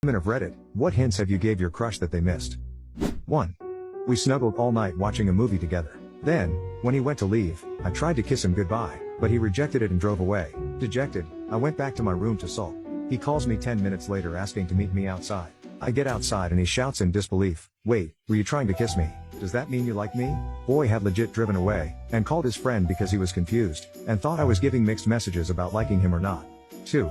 Of Reddit, what hints have you gave your crush that they missed? 1. We snuggled all night watching a movie together. Then, when he went to leave, I tried to kiss him goodbye, but he rejected it and drove away. Dejected, I went back to my room to sulk. He calls me 10 minutes later asking to meet me outside. I get outside and he shouts in disbelief, "Wait, were you trying to kiss me? Does that mean you like me?" Boy had legit driven away, and called his friend because he was confused, and thought I was giving mixed messages about liking him or not. 2.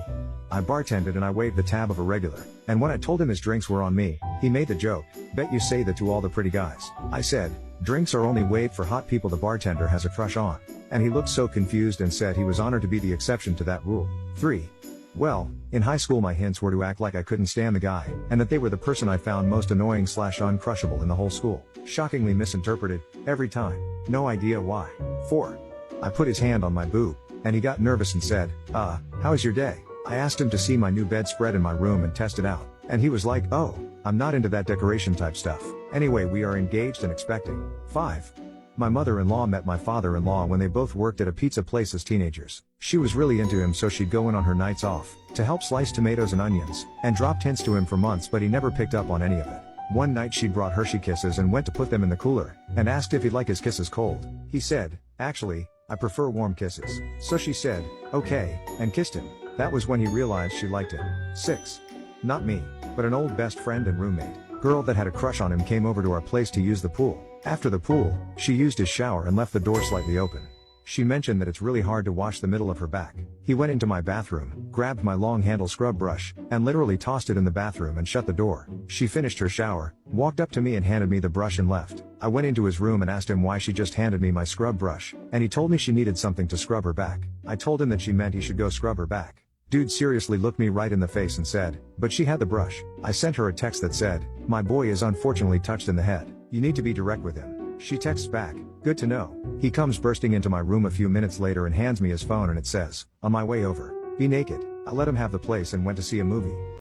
I bartended and I waved the tab of a regular, and when I told him his drinks were on me, he made the joke, "Bet you say that to all the pretty guys." I said, "Drinks are only waived for hot people the bartender has a crush on." And he looked so confused and said he was honored to be the exception to that rule. 3. Well, in high school my hints were to act like I couldn't stand the guy, and that they were the person I found most annoying/uncrushable in the whole school. Shockingly misinterpreted, every time. No idea why. 4. I put his hand on my boob, and he got nervous and said, how is your day?" I asked him to see my new bedspread in my room and test it out, and he was like, "Oh, I'm not into that decoration type stuff." Anyway, we are engaged and expecting. 5. My mother-in-law met my father-in-law when they both worked at a pizza place as teenagers. She was really into him, so she'd go in on her nights off to help slice tomatoes and onions, and dropped hints to him for months, but he never picked up on any of it. One night she brought Hershey Kisses and went to put them in the cooler, and asked if he'd like his kisses cold. He said, "Actually, I prefer warm kisses." So she said, "Okay," and kissed him. That was when he realized she liked him. 6. Not me, but an old best friend and roommate. Girl that had a crush on him came over to our place to use the pool. After the pool, she used his shower and left the door slightly open. She mentioned that it's really hard to wash the middle of her back. He went into my bathroom, grabbed my long handle scrub brush, and literally tossed it in the bathroom and shut the door. She finished her shower, walked up to me and handed me the brush and left. I went into his room and asked him why she just handed me my scrub brush, and he told me she needed something to scrub her back. I told him that she meant he should go scrub her back. Dude seriously looked me right in the face and said, "But she had the brush." I sent her a text that said, "My boy is unfortunately touched in the head. You need to be direct with him." She texts back, "Good to know." He comes bursting into my room a few minutes later and hands me his phone and it says, "On my way over. Be naked." I let him have the place and went to see a movie.